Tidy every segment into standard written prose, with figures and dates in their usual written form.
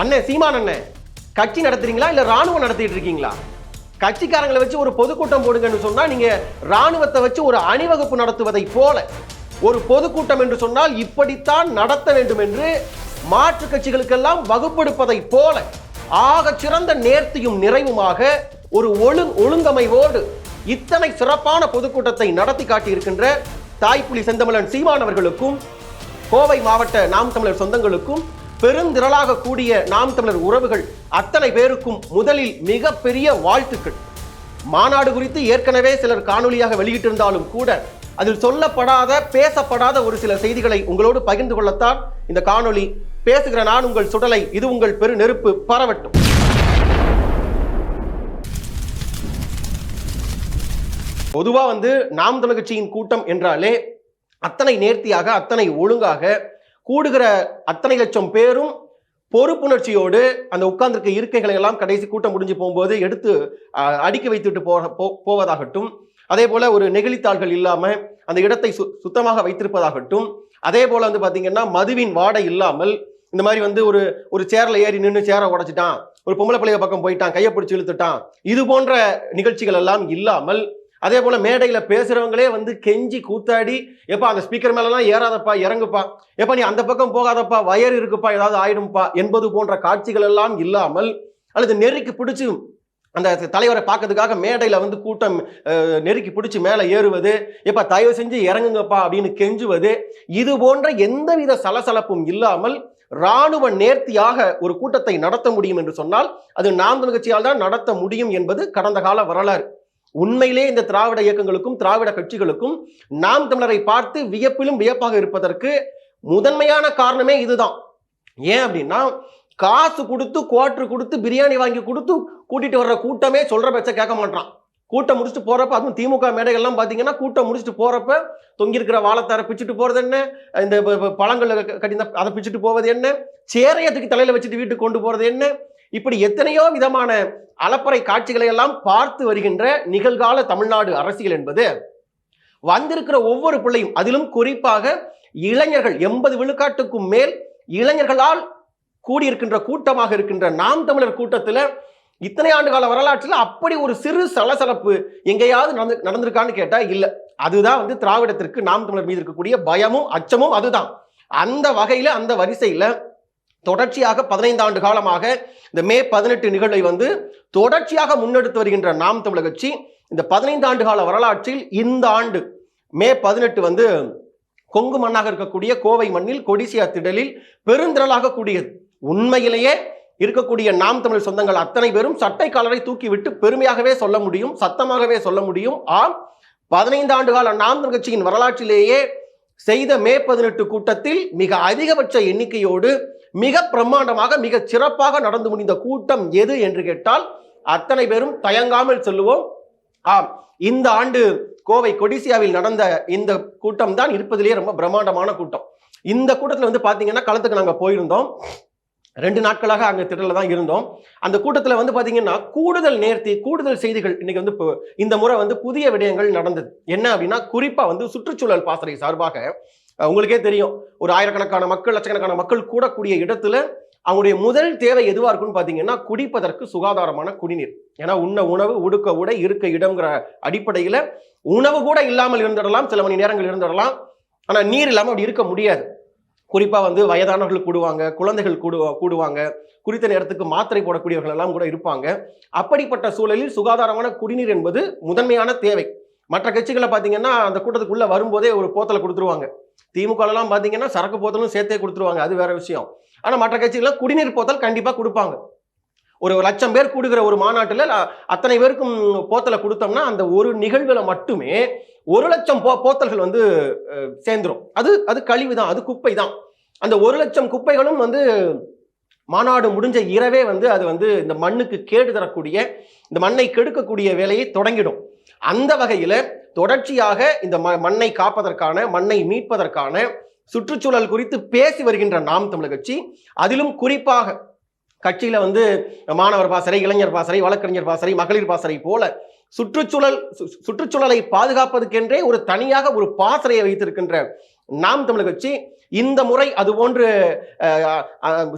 அண்ணே சீமான் அண்ணே, கட்சி நடத்துறீங்களா இல்ல ராணுவம் நடத்திட்டு இருக்கீங்களா? கட்சிக்காரங்களை வச்சு ஒரு பொதுக்கூட்டம் போடுங்கன்னு சொன்னா நீங்க ராணுவத்தை வச்சு ஒரு அணிவகுப்பு நடத்துவதை போல ஒரு பொதுக்கூட்டம் என்று சொன்னால் இப்படித்தான் நடத்த வேண்டும் என்று மாற்று கட்சிகளுக்கெல்லாம் வகுப்பெடுப்பதை போல ஆக சிறந்த நேர்த்தியும் நிறைவுமாக ஒரு ஒழுங்கமைவோடு இத்தனை சிறப்பான பொதுக்கூட்டத்தை நடத்தி காட்டியிருக்கின்ற தாய்ப்புலி செந்தமிழன் சீமான் அவர்களுக்கும் கோவை மாவட்ட நாம் தமிழர் சொந்தங்களுக்கும் பெருந்திரளாக கூடிய நாம் தமிழர் உறவுகள் அத்தனை பேருக்கும் முதலில் மிகப்பெரிய வாழ்த்துக்கள். மாநாடு குறித்து ஏற்கனவே சிலர் காணொலியாக வெளியிட்டிருந்தாலும் கூட அதில் சொல்லப்படாத பேசப்படாத ஒரு சில செய்திகளை உங்களோடு பகிர்ந்து கொள்ளத்தான் இந்த காணொலி. பேசுகிற நான் உங்கள் சுடலை, இது உங்கள் பெரு நெருப்பு பரவட்டும். பொதுவா நாம் தமிழர் கட்சியின் கூட்டம் என்றாலே அத்தனை நேர்த்தியாக அத்தனை ஒழுங்காக கூடுகிற அத்தனை லட்சம் பேரும் பொறுப்புணர்ச்சியோடு அந்த உட்கார்ந்திருக்க இருக்கைகளை எல்லாம் கடைசி கூட்டம் முடிஞ்சு போகும்போது எடுத்து அடுக்கி வைத்துட்டு போவதாகட்டும், அதே போல ஒரு நெகிழித்தாள்கள் இல்லாம அந்த இடத்தை சுத்தமாக வைத்திருப்பதாகட்டும், அதே போல பாத்தீங்கன்னா மதுவின் வாடை இல்லாமல் இந்த மாதிரி ஒரு சேர்ல ஏறி நின்று சேரை உடைச்சிட்டான், ஒரு பொம்பளை பிள்ளைய பக்கம் போயிட்டான், கையை பிடிச்சி இழுத்துட்டான், இது போன்ற நிகழ்ச்சிகள் எல்லாம் இல்லாமல், அதே போல மேடையில பேசுறவங்களே கெஞ்சி கூத்தாடி, எப்பா அந்த ஸ்பீக்கர் மேலாம் ஏறாதப்பா, இறங்குப்பா, எப்பா நீ அந்த பக்கம் போகாதப்பா, வயர் இருக்குப்பா, ஏதாவது ஆயிடும்பா என்பது போன்ற காட்சிகள் எல்லாம் இல்லாமல், அல்லது நெருக்கி பிடிச்சு அந்த தலைவரை பார்க்கறதுக்காக மேடையில கூட்டம் நெருக்கி பிடிச்சு மேல ஏறுவது, எப்பா தயவு செஞ்சு இறங்குங்கப்பா அப்படின்னு கெஞ்சுவது, இது போன்ற எந்தவித சலசலப்பும் இல்லாமல் ராணுவ நேர்த்தியாக ஒரு கூட்டத்தை நடத்த முடியும் என்று சொன்னால் அது நாம் தமிழர் கட்சியால் தான் நடத்த முடியும் என்பது கடந்த கால வரலாறு. உண்மையிலே இந்த திராவிட இயக்கங்களுக்கும் திராவிட கட்சிகளுக்கும் நாம் தமிழரை பார்த்து வியப்பிலும் வியப்பாக இருப்பதற்கு முதன்மையான காரணமே இதுதான். ஏன் அப்படின்னா, காசு கொடுத்து குவார்டர் கொடுத்து பிரியாணி வாங்கி கொடுத்து கூட்டிட்டு வர்ற கூட்டமே சொல்ற பேச்ச கேட்க மாட்டான். கூட்டம் முடிச்சுட்டு போறப்ப, அதுவும் திமுக மேடைகள்லாம் பாத்தீங்கன்னா கூட்டம் முடிச்சுட்டு போறப்ப தொங்கி இருக்கிற வாழைத்தார பிச்சுட்டு போறது என்ன, இந்த பழங்கள் கட்டி அதை பிச்சுட்டு போவது என்ன, சேரையத்துக்கு தலையில வச்சுட்டு வீட்டுக்கு கொண்டு போறது என்ன, இப்படி எத்தனையோ விதமான அலப்பறை காட்சிகளை எல்லாம் பார்த்து வருகின்ற நிகழ்கால தமிழ்நாடு அரசியல் என்பது வந்திருக்கிற ஒவ்வொரு பிள்ளையும், அதிலும் குறிப்பாக இளைஞர்கள், 80 விழுக்காட்டுக்கும் மேல் இளைஞர்களால் கூடியிருக்கின்ற கூட்டமாக இருக்கின்ற நாம் தமிழர் கூட்டத்தில் இத்தனை ஆண்டு கால வரலாற்றில் அப்படி ஒரு சிறு சலசலப்பு எங்கேயாவது நடந்திருக்கான்னு கேட்டா இல்ல. அதுதான் திராவிடத்திற்கு நாம் தமிழர் மீது இருக்கக்கூடிய பயமும் அச்சமும் அதுதான். அந்த வகையில அந்த வரிசையில தொடர்ச்சியாக 15 ஆண்டு காலமாக இந்த மே 18 நிகழ்வை தொடர்ச்சியாக முன்னெடுத்து வருகின்ற நாம் தமிழர் கட்சி இந்த 15 ஆண்டு கால வரலாற்றில் இந்த ஆண்டு மே 18 கொங்கு மண்ணாக இருக்கக்கூடிய கோவை மண்ணில் கொடிசியா திடலில் பெருந்திரளாக கூடியது. உண்மையிலேயே இருக்கக்கூடிய நாம் தமிழ் சொந்தங்கள் அத்தனை பேரும் சட்டை காலரை தூக்கி விட்டு பெருமையாகவே சொல்ல முடியும், சத்தமாகவே சொல்ல முடியும். 15 ஆண்டு கால நாம் தமிழர் கட்சியின் வரலாற்றிலேயே செய்த மே 18 கூட்டத்தில் மிக அதிகபட்ச எண்ணிக்கையோடு மிக பிரம்மாண்டமாக மிக சிறப்பாக நடந்து முடிந்த கூட்டம் எது என்று கேட்டால் அத்தனை பேரும் தயங்காமல் சொல்லுவோம், இந்த ஆண்டு கோவை கொடிசியாவில் நடந்த இந்த கூட்டம் தான் இருப்பதிலேயே ரொம்ப பிரம்மாண்டமான கூட்டம். இந்த கூட்டத்தில் பாத்தீங்கன்னா களத்துக்கு நாங்க போயிருந்தோம். 2 நாட்களாக அங்க திடல்ல தான் இருந்தோம். அந்த கூட்டத்தில் பாத்தீங்கன்னா கூடுதல் நேர்த்தி, கூடுதல் செய்திகள் இன்னைக்கு இந்த முறை புதிய விடயங்கள் நடந்தது. என்ன அப்படின்னா, குறிப்பா சுற்றுச்சூழல் பாசறை சார்பாக உங்களுக்கே தெரியும், ஒரு ஆயிரக்கணக்கான மக்கள், லட்சக்கணக்கான மக்கள் கூடக்கூடிய இடத்துல அவங்களுடைய முதல் தேவை எதுவா இருக்குன்னு பாத்தீங்கன்னா குடிப்பதற்கு சுகாதாரமான குடிநீர். ஏன்னா உண்ண உணவு, உடுக்க உடை, இருக்க இடம்ங்கிற அடிப்படையில உணவு கூட இல்லாமல் இருந்துடலாம், சில மணி நேரங்கள் இருந்துடலாம், ஆனா நீர் இல்லாமல் அப்படி இருக்க முடியாது. குறிப்பா வயதானவர்கள் கூடுவாங்க, குழந்தைகள் கூடுவாங்க, குறித்த நேரத்துக்கு மாத்திரை போடக்கூடியவர்கள் எல்லாம் கூட இருப்பாங்க. அப்படிப்பட்ட சூழலில் சுகாதாரமான குடிநீர் என்பது முதன்மையான தேவை. மற்ற கட்சிகளை பாத்தீங்கன்னா அந்த கூட்டத்துக்குள்ள வரும்போதே ஒரு போத்தலை கொடுத்துருவாங்க. திமுக எல்லாம் பாத்தீங்கன்னா சரக்கு போத்தலும் சேர்த்தே கொடுத்துருவாங்க, அது வேற விஷயம். ஆனா மற்ற கட்சிகள் குடிநீர் போத்தல் கண்டிப்பா கொடுப்பாங்க. ஒரு 1,00,000 பேர் கூடுகிற ஒரு மாநாட்டில் அத்தனை பேருக்கும் போத்தலை கொடுத்தோம்னா அந்த ஒரு நிகழ்வுல மட்டுமே 1,00,000 போத்தல்கள் சேர்ந்துரும். அது கழிவு தான், அது குப்பை தான். அந்த 1,00,000 குப்பைகளும் மாநாடு முடிஞ்ச இரவே அது இந்த மண்ணுக்கு கேடு தரக்கூடிய, இந்த மண்ணை கெடுக்கக்கூடிய வேலையை தொடங்கிடும். அந்த வகையில தொடர்ச்சியாக இந்த மண்ணை காப்பதற்கான, மண்ணை மீட்பதற்கான சுற்றுச்சூழல் குறித்து பேசி வருகின்ற நாம் தமிழர் கட்சி, அதிலும் குறிப்பாக கட்சியில மாணவர் பாசறை, இளைஞர் பாசறை, வழக்கறிஞர் பாசறை, மகளிர் பாசறை போல சுற்றுச்சூழலை பாதுகாப்பதற்கென்றே ஒரு தனியாக ஒரு பாசறையை வைத்திருக்கின்ற நாம் தமிழர் கட்சி இந்த முறை அது போன்று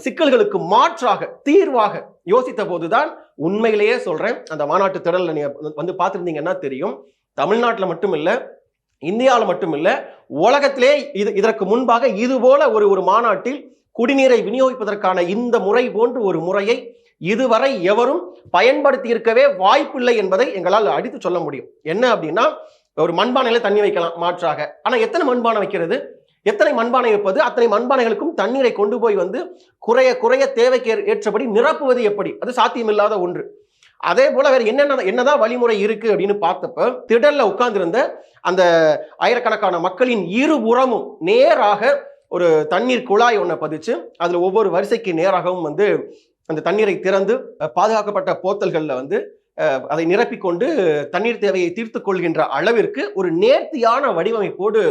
சிக்கல்களுக்கு மாற்றாக தீர்வாக யோசித்த போதுதான் உண்மையிலேயே சொல்றேன், அந்த மாநாட்டு திடல்ல நீங்க வந்து பார்த்திருந்தீங்கன்னா தெரியும், தமிழ்நாட்டில் மட்டும் இல்ல, இந்தியாவில் மட்டும் இல்ல, உலகத்திலே இதற்கு முன்பாக இது போல ஒரு மாநாட்டில் குடிநீரை விநியோகிப்பதற்கான இந்த முறை போன்று ஒரு முறையை இதுவரை எவரும் பயன்படுத்தி இருக்கவே வாய்ப்பில்லை என்பதை எங்களால் அடித்து சொல்ல முடியும். என்ன அப்படின்னா, ஒரு மண்பானையில தண்ணி வைக்கலாம் மாற்றாக, ஆனா எத்தனை மண்பானை வைக்கிறது, எத்தனை மண்பானை வைப்பது, அத்தனை மண்பானைகளுக்கும் தண்ணீரை கொண்டு போய் வந்து குறைய குறைய தேவைக்கு ஏற்றபடி நிரப்புவது எப்படி, அது சாத்தியமில்லாத ஒன்று. அதே போல வேற என்னதான் வழிமுறை இருக்கு அப்படின்னு பார்த்தப்ப, திடல்ல உட்கார்ந்திருந்த அந்த ஆயிரக்கணக்கான மக்களின் இருபுறமும் நேராக ஒரு தண்ணீர் குழாய் ஒன்றை பதிச்சு அதுல ஒவ்வொரு வரிசைக்கு நேராகவும் வந்து அந்த தண்ணீரை திறந்து பாதுகாக்கப்பட்ட போத்தல்கள்ல வந்து அதை நிரப்பிக்கொண்டு தண்ணீர் தேவையை தீர்த்து கொள்கின்ற அளவிற்கு ஒரு நேர்த்தியான வடிவமைப்போடு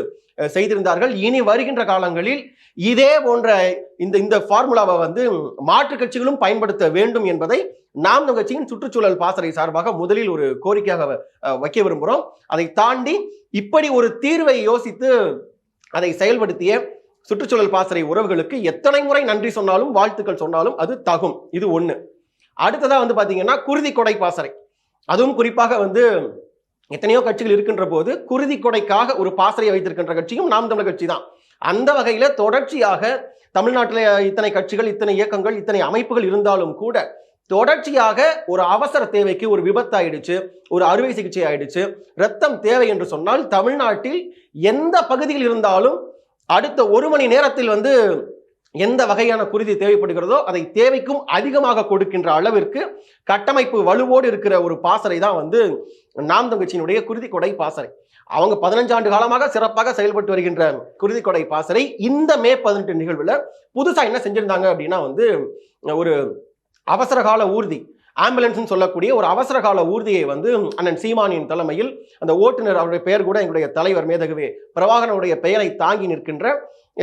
செய்திருந்தார்கள். இனி வருகின்ற காலங்களில் இதே போன்ற இந்த ஃபார்முலாவை வந்து மாற்றுக் கட்சிகளும் பயன்படுத்த வேண்டும் என்பதை நாம் தமிழர் கட்சியின் சுற்றுச்சூழல் பாசறை சார்பாக முதலில் ஒரு கோரிக்கையாக வைக்க விரும்புகிறோம். அதை தாண்டி இப்படி ஒரு தீர்வை யோசித்து அதை செயல்படுத்திய சுற்றுச்சூழல் பாசறை உறவுகளுக்கு எத்தனை முறை நன்றி சொன்னாலும் வாழ்த்துக்கள் சொன்னாலும் அது தகும். இது ஒண்ணு. அடுத்ததா வந்து பாத்தீங்கன்னா குருதி கொடை பாசறை, அதுவும் குறிப்பாக வந்து எத்தனையோ கட்சிகள் இருக்கின்ற போது குருதி கொடைக்காக ஒரு பாசறையை வைத்திருக்கின்ற கட்சியும் நாம் தமிழர் கட்சி தான். அந்த வகையில தொடர்ச்சியாக தமிழ்நாட்டில் இத்தனை கட்சிகள், இத்தனை இயக்கங்கள், இத்தனை அமைப்புகள் இருந்தாலும் கூட தொடர்ச்சியாக ஒரு அவசர தேவைக்கு, ஒரு விபத்து ஆயிடுச்சு, ஒரு அறுவை சிகிச்சை ஆயிடுச்சு, ரத்தம் தேவை என்று சொன்னால் தமிழ்நாட்டில் எந்த பகுதியில் இருந்தாலும் அடுத்த 1 மணி நேரத்தில் வந்து எந்த வகையான குருதி தேவைப்படுகிறதோ அதை தேவைக்கும் அதிகமாக கொடுக்கின்ற அளவிற்கு கட்டமைப்பு வலுவோடு இருக்கிற ஒரு பாசறை தான் வந்து நாம் தமிழர் கட்சியினுடைய குருதி கொடை பாசறை. அவங்க 15 ஆண்டு காலமாக சிறப்பாக செயல்பட்டு வருகின்ற குருதி கொடை பாசறை இந்த மே 18 நிகழ்வுல புதுசா என்ன செஞ்சிருந்தாங்க அப்படின்னா வந்து ஒரு அவசரகால ஊர்தி, ஆம்புலன்ஸ் சொல்லக்கூடிய ஒரு அவசரகால ஊர்தியை வந்து அண்ணன் சீமானின் தலைமையில், அந்த ஓட்டுநர் அவருடைய பெயர் கூட எங்களுடைய தலைவர் மேதகுவே பிரபாகரனுடைய பெயரை தாங்கி நிற்கின்ற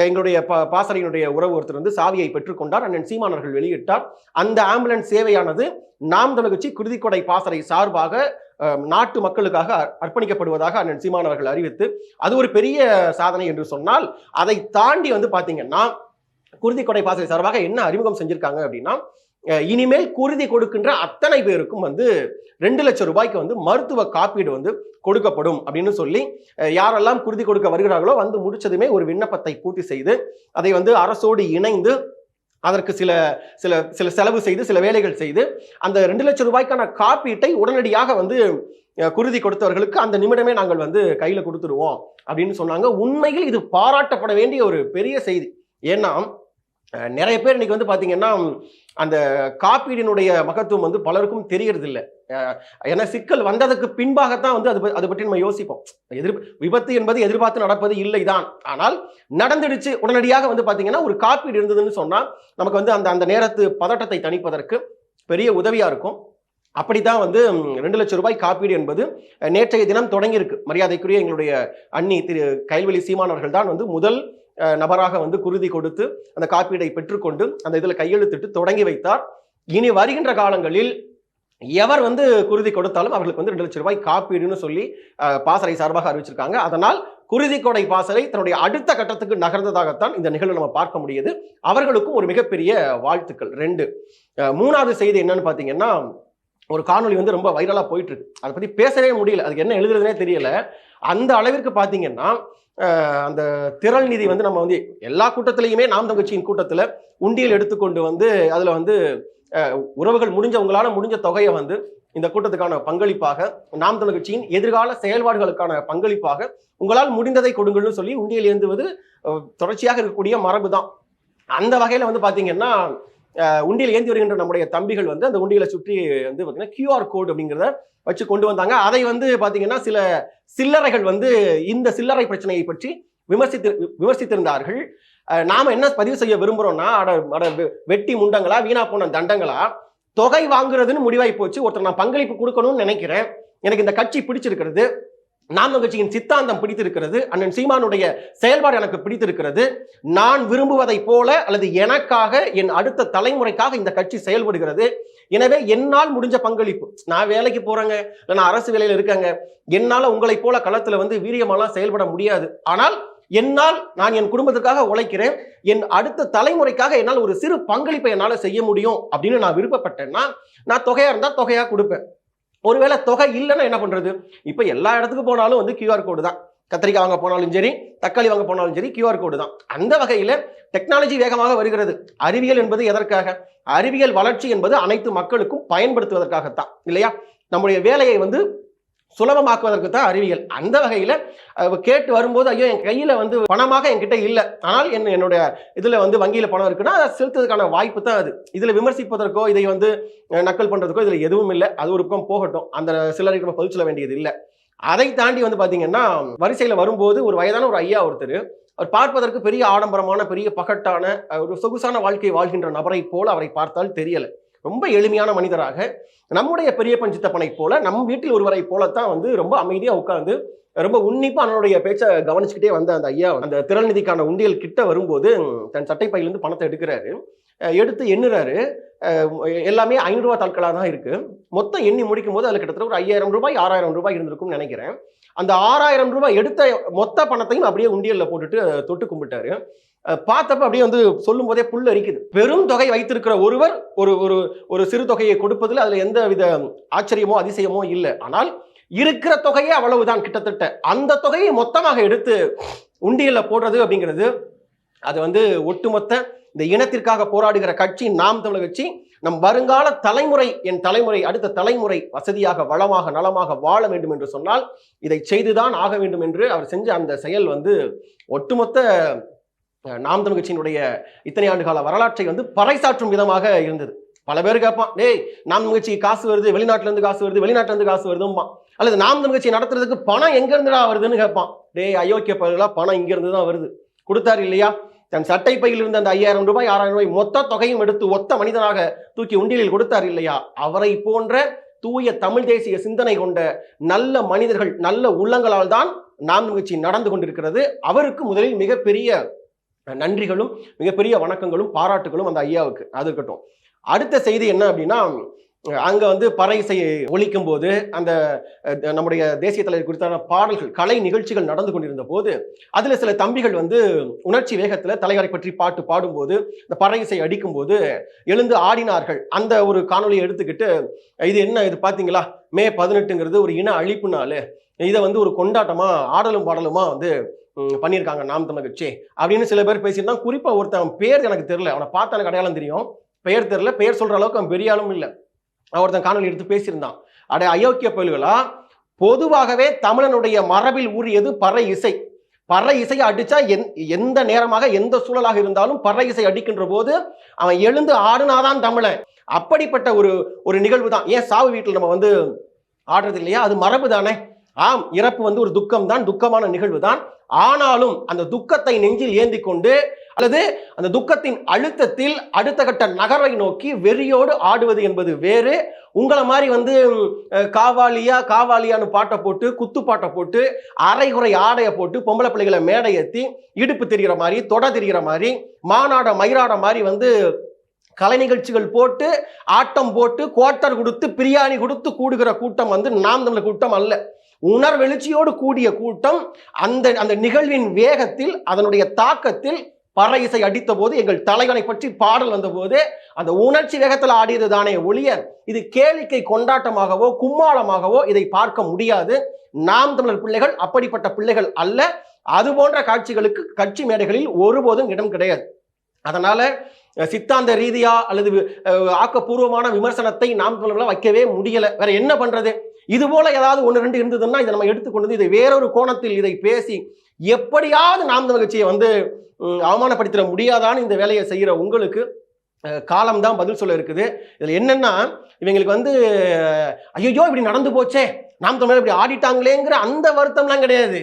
எங்களுடைய பாசறையினுடைய உறவு ஒருத்தர் வந்து சாவியை பெற்றுக்கொண்டார். அண்ணன் சீமானவர்கள் வெளியிட்டார். அந்த ஆம்புலன்ஸ் சேவையானது நாம் தமிழர் கட்சி குருதி கொடை பாசறை சார்பாக நாட்டு மக்களுக்காக அர்ப்பணிக்கப்படுவதாக அண்ணன் சீமானவர்கள் அறிவித்து, அது ஒரு பெரிய சாதனை என்று சொன்னால், அதை தாண்டி வந்து பாத்தீங்கன்னா குருதி கொடை பாசறை சார்பாக என்ன அறிமுகம் செஞ்சிருக்காங்க அப்படின்னா, இனிமேல் குருதி கொடுக்கின்ற அத்தனை பேருக்கும் வந்து 2 லட்சம் ரூபாய்க்கு வந்து மருத்துவ காப்பீடு வந்து கொடுக்கப்படும் அப்படின்னு சொல்லி, யாரெல்லாம் குருதி கொடுக்க வருகிறார்களோ வந்து முடிச்சதுமே ஒரு விண்ணப்பத்தை பூர்த்தி செய்து அதை வந்து அரசோடு இணைந்து அதற்கு சில சில சில செலவு செய்து சில வேலைகள் செய்து அந்த 2 லட்சம் ரூபாய்க்கான காப்பீட்டை உடனடியாக வந்து குருதி கொடுத்தவர்களுக்கு அந்த நிமிடமே நாங்கள் வந்து கையில கொடுத்துருவோம் அப்படின்னு சொன்னாங்க. உண்மையில் இது பாராட்டப்பட வேண்டிய ஒரு பெரிய செய்தி. ஏன்னா நிறைய பேர் இன்னைக்கு வந்து பாத்தீங்கன்னா அந்த காப்பீடினுடைய மகத்துவம் வந்து பலருக்கும் தெரியறது இல்லை. ஏன்னா சிக்கல் வந்ததுக்கு பின்பாகத்தான் வந்து அது பற்றி நம்ம யோசிப்போம். விபத்து என்பது எதிர்பார்த்து நடப்பது இல்லைதான், ஆனால் நடந்துடுச்சு உடனடியாக வந்து பாத்தீங்கன்னா ஒரு காப்பீடு இருந்ததுன்னு சொன்னா நமக்கு வந்து அந்த நேரத்து பதட்டத்தை தணிப்பதற்கு பெரிய உதவியா இருக்கும். அப்படித்தான் வந்து 2 லட்சம் ரூபாய் காப்பீடு என்பது நேற்றைய தினம் தொடங்கி இருக்கு. மரியாதைக்குரிய எங்களுடைய அண்ணி திரு கைல்வெளி சீமானவர்கள் தான் வந்து முதல் நபராக வந்து குருதி கொடுத்து அந்த காப்பீடை பெற்றுக்கொண்டு அந்த இதில் கையெழுத்திட்டு தொடங்கி வைத்தார். இனி வருகின்ற காலங்களில் எவர் வந்து குருதி கொடுத்தாலும் அவர்களுக்கு வந்து 2 லட்சம் ரூபாய் காப்பீடுன்னு சொல்லி பாசறை சார்பாக அறிவிச்சிருக்காங்க. அதனால் குருதி கொடை பாசறை தன்னுடைய அடுத்த கட்டத்துக்கு நகர்ந்ததாகத்தான் இந்த நிகழ்வு நம்ம பார்க்க முடியுது. அவர்களுக்கும் ஒரு மிகப்பெரிய வாழ்த்துக்கள். 2 மூணாவது செய்தி என்னன்னு பாத்தீங்கன்னா, ஒரு காணொலி வந்து ரொம்ப வைரலா போயிட்டு இருக்கு. அதை பத்தி பேசவே முடியல, அதுக்கு என்ன எழுதுறதுனே தெரியல. அந்த அளவிற்கு பாத்தீங்கன்னா அந்த திரள் நிதி வந்து நம்ம வந்து எல்லா கூட்டத்திலையுமே நாம் தமிழர் கட்சியின் கூட்டத்துல உண்டியல் எடுத்துக்கொண்டு வந்து அதுல வந்து உறவுகள் உங்களால முடிஞ்ச தொகையை வந்து இந்த கூட்டத்துக்கான பங்களிப்பாக, நாம் தமிழர் கட்சியின் எதிர்கால செயல்பாடுகளுக்கான பங்களிப்பாக உங்களால் முடிந்ததை கொடுங்கள்னு சொல்லி உண்டியல் ஏந்துவது தொடர்ச்சியாக இருக்கக்கூடிய மரபு தான். அந்த வகையில வந்து பாத்தீங்கன்னா உண்டியல் ஏந்தி வருகின்ற நம்முடைய தம்பிகள் வந்து அந்த உண்டியலை சுற்றி வந்து பார்த்தீங்கன்னா QR கோட் அப்படிங்கிறத வச்சு கொண்டு வந்தாங்க. அதை வந்து பார்த்தீங்கன்னா சில சில்லறைகள் வந்து இந்த சில்லறை பிரச்சனையை பற்றி விமர்சித்திருந்தார்கள். நாம என்ன பதிவு செய்ய விரும்புறோம்னா, வெட்டி முண்டங்களா, வீணா போன தண்டங்களா, தொகை வாங்குறதுன்னு முடிவாய் போச்சு. ஒருத்தர் நான் பங்களிப்பு கொடுக்கணும்னு நினைக்கிறேன், எனக்கு இந்த கட்சி பிடிச்சிருக்கிறது, நாம் கட்சியின் சித்தாந்தம் பிடித்திருக்கிறது, அண்ணன் சீமானுடைய செயல்பாடு எனக்கு பிடித்திருக்கிறது, நான் விரும்புவதை போல அல்லது எனக்காக என் அடுத்த தலைமுறைக்காக இந்த கட்சி செயல்படுகிறது, எனவே என்னால் முடிஞ்ச பங்களிப்பு, நான் வேலைக்கு போறேங்க, இல்லை நான் அரசு வேலையில இருக்கேங்க, என்னால உங்களை போல களத்துல வந்து வீரியமெல்லாம் செயல்பட முடியாது, ஆனால் என்னால் நான் என் குடும்பத்துக்காக உழைக்கிறேன், என் அடுத்த தலைமுறைக்காக என்னால் ஒரு சிறு பங்களிப்பை என்னால் செய்ய முடியும் அப்படின்னு நான் விருப்பப்பட்டேன்னா நான் தொகையா இருந்தா தொகையா கொடுப்பேன். ஒருவேளை தொகை இல்லைன்னா என்ன பண்றது? இப்ப எல்லா இடத்துக்கு போனாலும் வந்து கியூஆர் கோடு தான். கத்திரிக்காய் வாங்க போனாலும் சரி, தக்காளி வாங்க போனாலும் சரி, கியூஆர் கோடு தான். அந்த வகையில டெக்னாலஜி வேகமாக வருகிறது. அறிவியல் என்பது எதற்காக? அறிவியல் வளர்ச்சி என்பது அனைத்து மக்களுக்கும் பயன்படுத்துவதற்காகத்தான், இல்லையா? நம்முடைய வேலையை வந்து சுலபமாக்குவதற்கு தான் அறிவியல். அந்த வகையில கேட்டு வரும்போது ஐயோ என் கையில வந்து பணமாக என்கிட்ட இல்லை, ஆனால் என்னுடைய இதுல வந்து வங்கியில பணம் இருக்குன்னா அதை செலுத்துறதுக்கான வாய்ப்பு தான் அது. இதுல விமர்சிப்பதற்கோ இதை வந்து நக்கல் பண்றதுக்கோ இதுல எதுவும் இல்லை. அது ஒரு பக்கம் போகட்டும், அந்த சிலருக்கு நம்ம பதில் சொல்ல வேண்டியது இல்லை. அதை தாண்டி வந்து பாத்தீங்கன்னா வரிசையில வரும்போது ஒரு வயதான ஒரு ஐயா ஒருத்தர், அவர் பார்ப்பதற்கு பெரிய ஆடம்பரமான பெரிய பகட்டான ஒரு சொகுசான வாழ்க்கை வாழ்கின்ற நபரை போல அவரை பார்த்தால் தெரியல. ரொம்ப எளிமையான மனிதராக, நம்முடைய பெரியப்பன் சித்தப்பனை போல, நம் வீட்டில் ஒருவரை போலத்தான் வந்து ரொம்ப அமைதியா உட்கார்ந்து ரொம்ப உன்னிப்பா அவனுடைய பேச்சை கவனிச்சுக்கிட்டே வந்த அந்த ஐயா அந்த திரள் நிதிக்கான உண்டியல் கிட்ட வரும்போது தன் சட்டை பையிலிருந்து பணத்தை எடுக்கிறாரு. எடுத்து எண்ணுறாரு. எல்லாமே 500 ரூபாய் தாட்களாக தான் இருக்கு. மொத்தம் எண்ணி முடிக்கும் போது அதுல கிட்டத்தட்ட ஒரு 5000 ரூபாய் 6000 ரூபாய் இருந்திருக்கும்னு நினைக்கிறேன். அந்த 6000 ரூபாய் எடுத்த மொத்த பணத்தையும் அப்படியே உண்டியல்ல போட்டுட்டு தொட்டு கும்பிட்டாரு. பார்த்தப்ப அப்படியே வந்து சொல்லும் போதே புல் அரிக்குது. பெரும் தொகை வைத்திருக்கிற ஒருவர் ஒரு ஒரு ஒரு சிறு தொகையை கொடுப்பதில் அதுல எந்த வித ஆச்சரியமோ அதிசயமோ இல்லை. ஆனால் இருக்கிற தொகையே அவ்வளவுதான் கிட்டத்தட்ட. அந்த தொகையை மொத்தமாக எடுத்து உண்டியல்ல போடுறது அப்படிங்கிறது அது வந்து ஒட்டுமொத்த இந்த இனத்திற்காக போராடுகிற கட்சி நாம் தமிழர் கட்சி. நம் வருங்கால தலைமுறை, என் தலைமுறை, அடுத்த தலைமுறை வசதியாக வளமாக நலமாக வாழ வேண்டும் என்று சொன்னால் இதை செய்துதான் ஆக வேண்டும் என்று அவர் செஞ்ச அந்த செயல் வந்து ஒட்டுமொத்த நாம் தமிழர் கட்சியினுடைய இத்தனை ஆண்டு கால வரலாற்றை வந்து பறைசாற்றும் விதமாக இருந்தது. பல பேர் கேட்பான், டேய் நாம் தமிழர் கட்சி காசு வருது, வெளிநாட்டுல இருந்து காசு வருது, வெளிநாட்டுல இருந்து காசு வருதும்பா. அல்லது நாம் தமிழர் கட்சி நடத்துறதுக்கு பணம் எங்க இருந்துடா வருதுன்னு கேட்பான். டேய் அயோக்கிய பயிர்களா, பணம் இங்க இருந்து தான் வருது. கொடுத்தாரு இல்லையா? தன் சட்டை பையில் இருந்த அந்த 5000 ரூபாய் 6000 ரூபாய் மொத்த தொகையும் எடுத்து ஒத்த மனிதனாக தூக்கி உண்டியலில் கொடுத்தார் இல்லையா? அவரை போன்ற தூய தமிழ் தேசிய சிந்தனை கொண்ட நல்ல மனிதர்கள், நல்ல உள்ளங்களால் தான் நாம் கட்சி நடந்து கொண்டிருக்கிறது. அவருக்கு முதலில் மிகப்பெரிய நன்றிகளும் மிகப்பெரிய வணக்கங்களும் பாராட்டுகளும் அந்த ஐயாவுக்கு. அது இருக்கட்டும். அடுத்த செய்தி என்ன அப்படின்னா, அங்க வந்து பறை இசையை ஒலிக்கும் போது அந்த நம்முடைய தேசிய தலைவர் குறித்தான பாடல்கள் கலை நிகழ்ச்சிகள் நடந்து கொண்டிருந்த போது அதுல சில தம்பிகள் வந்து உணர்ச்சி வேகத்துல தலைவரை பற்றி பாட்டு பாடும்போது இந்த பறை இசை அடிக்கும் போது எழுந்து ஆடினார்கள். அந்த ஒரு காணொலியை எடுத்துக்கிட்டு இது என்ன, இது பாத்தீங்களா, மே 18ங்கிறது ஒரு இன அழிப்பு நாள், இதை வந்து ஒரு கொண்டாட்டமா ஆடலும் பாடலுமா வந்து பண்ணியிருக்காங்க நாம் தமிழர் கட்சி அப்படின்னு சில பேர் பேசியிருந்தான். குறிப்பா ஒருத்தன் பேர் எனக்கு தெரியல, அவனை பார்த்தா எனக்கு அடையாளம் தெரியும், பெயர் தெரியல, பெயர் சொல்ற அளவுக்கு அவன் பெரிய ஆளும் இல்லை. ஒருத்தன் காணொலி எடுத்து பேசியிருந்தான். அடைய அயோக்கிய பயல்களா, பொதுவாகவே தமிழனுடைய மரபில் ஊறியது பறை இசை. பறை இசையை அடிச்சா எந்த நேரமாக எந்த சூழலாக இருந்தாலும் பறை இசை அடிக்கின்ற போது அவன் எழுந்து ஆடுனாதான் தமிழன். அப்படிப்பட்ட ஒரு நிகழ்வு தான். ஏன் சாவு வீட்டில் நம்ம வந்து ஆடுறது இல்லையா? அது மரபு தானே. ஆம், இறப்பு வந்து ஒரு துக்கம் தான், துக்கமான நிகழ்வு தான். ஆனாலும் அந்த துக்கத்தை நெஞ்சில் ஏந்தி கொண்டு அல்லது அந்த துக்கத்தின் அழுத்தத்தில் அடுத்த கட்ட நகரை நோக்கி வெறியோடு ஆடுவது என்பது வேறு. உங்களை மாதிரி வந்து காவாலியான்னு பாட்டை போட்டு குத்து பாட்டை போட்டு அரைகுறை ஆடைய போட்டு பொம்பளை பிள்ளைகளை மேடை ஏற்றி இடுப்பு தெரிகிற மாதிரி தொட தெரிகிற மாதிரி மானாட மயிராட மாதிரி வந்து கலை நிகழ்ச்சிகள் போட்டு ஆட்டம் போட்டு குவார்ட்டர் கொடுத்து பிரியாணி கொடுத்து கூடுகிற கூட்டம் வந்து நாம் தமிழர் கூட்டம் அல்ல. உணர்வெழுச்சியோடு கூடிய கூட்டம். அந்த நிகழ்வின் வேகத்தில் அதனுடைய தாக்கத்தில் பறை இசை அடித்த போது எங்கள் தலைவனை பற்றி பாடல் வந்த போது அந்த உணர்ச்சி வேகத்தில் ஆடியது தானே ஒழிய இது கேளிக்கை கொண்டாட்டமாகவோ கும்மாளமாகவோ இதை பார்க்க முடியாது. நாம் தமிழர் பிள்ளைகள் அப்படிப்பட்ட பிள்ளைகள் அல்ல. அது போன்ற காட்சிகளுக்கு கட்சி மேடைகளில் ஒருபோதும் இடம் கிடையாது. அதனால சித்தாந்த ரீதியா அல்லது ஆக்கப்பூர்வமான விமர்சனத்தை நாம் தமிழர்களால் வைக்கவே முடியல. வேற என்ன பண்றது? இது போல ஏதாவது 1-2 இருந்ததுன்னா இதை நம்ம எடுத்துக்கொண்டு இதை வேறொரு கோணத்தில் இதை பேசி எப்படியாவது நாம் தமிழர் கட்சியை வந்து அவமானப்படுத்திட முடியாதான்னு இந்த வேலையை செய்யற உங்களுக்கு காலம்தான் பதில் சொல்ல இருக்குது. இதுல என்னன்னா, இவங்களுக்கு வந்து ஐயோ இப்படி நடந்து போச்சே, நாம் தமிழர் இப்படி ஆடிட்டாங்களேங்கிற அந்த வருத்தம்லாம் கிடையாது.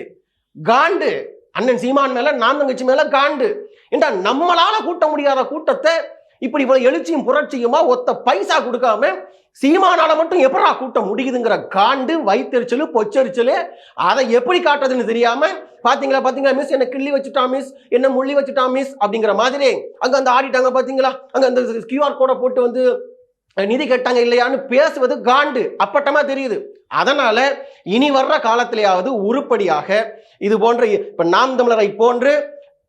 காண்டு அண்ணன் சீமான் மேல நாம் தமிழர் கட்சி மேல காண்டு. ஏண்டா, நம்மளால கூட்ட முடியாத கூட்டத்தை இப்படி இவ்வளவு எழுச்சியும் புரட்சியுமா ஒத்த பைசா கொடுக்காம சீமானால மட்டும் எப்படா கூட்ட முடியுதுங்கிற காண்டு, வைத்தறிச்சலு, பொச்சரிச்சலு, அதை எப்படி காட்டுறதுன்னு தெரியாம பாத்தீங்களா மிஸ், என்ன கிள்ளி வச்சுட்டா மிஸ், என்ன முள்ளி வச்சுட்டா மிஸ் அப்படிங்கிற மாதிரி அங்க அந்த ஆடிட்டாங்க பாத்தீங்களா, அங்க அந்த கியூஆர் கோடை போட்டு வந்து நிதி கேட்டாங்க இல்லையான்னு பேசுவது காண்டு அப்பட்டமா தெரியுது. அதனால இனி வர்ற காலத்திலேயாவது உருப்படியாக இது போன்ற இப்ப நாம் தமிழரை போன்று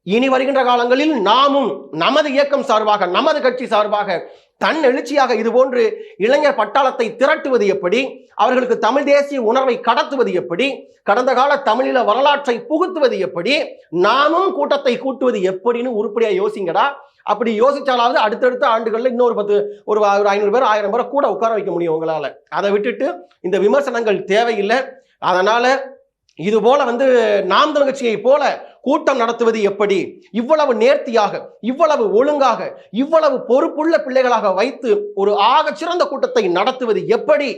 இனி வருகின்ற காலங்களில் நாமும் நமது இயக்கம் சார்பாக நமது கட்சி சார்பாக தன் எழுச்சியாக இது போன்று இளைஞர் பட்டாளத்தை திரட்டுவது எப்படி, அவர்களுக்கு தமிழ் தேசிய உணர்வை கடத்துவது எப்படி, கடந்த கால தமிழீழ வரலாற்றை புகுத்துவது எப்படி, நாமும் கூட்டத்தை கூட்டுவது எப்படின்னு உருப்படியா யோசிங்கடா. அப்படி யோசிச்சாலாவது அடுத்தடுத்த ஆண்டுகள்ல இன்னொரு 500 பேர் 1000 பேரை கூட உட்கார வைக்க முடியும் உங்களால. அதை விட்டுட்டு இந்த விமர்சனங்கள் தேவையில்லை. அதனால இது போல நாம் தமிழர் கட்சியை போல கூட்டம் நடத்துவது எப்படி, இவ்வளவு நேர்த்தியாக, இவ்வளவு ஒழுங்காக, இவ்வளவு பொறுப்புள்ள பிள்ளைகளாக வைத்து ஒரு ஆக சிறந்த கூட்டத்தை நடத்துவது எப்படி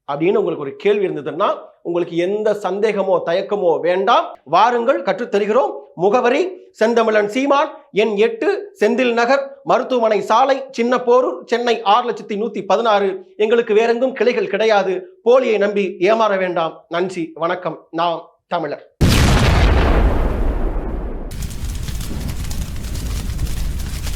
அப்படின்னு உங்களுக்கு ஒரு கேள்வி இருந்ததுன்னா உங்களுக்கு எந்த சந்தேகமோ தயக்கமோ வேண்டாம். வாருங்கள், கற்றுத்தருகிறோம். முகவரி செந்தமிழன் சீமான், எண் 8, செந்தில் நகர், மருத்துவமனை சாலை, சின்னப்போரூர், சென்னை 6,116. எங்களுக்கு வேறெங்கும் கிளைகள் கிடையாது. போலியை நம்பி ஏமாற வேண்டாம். நன்றி, வணக்கம். நாம் தமிழர்.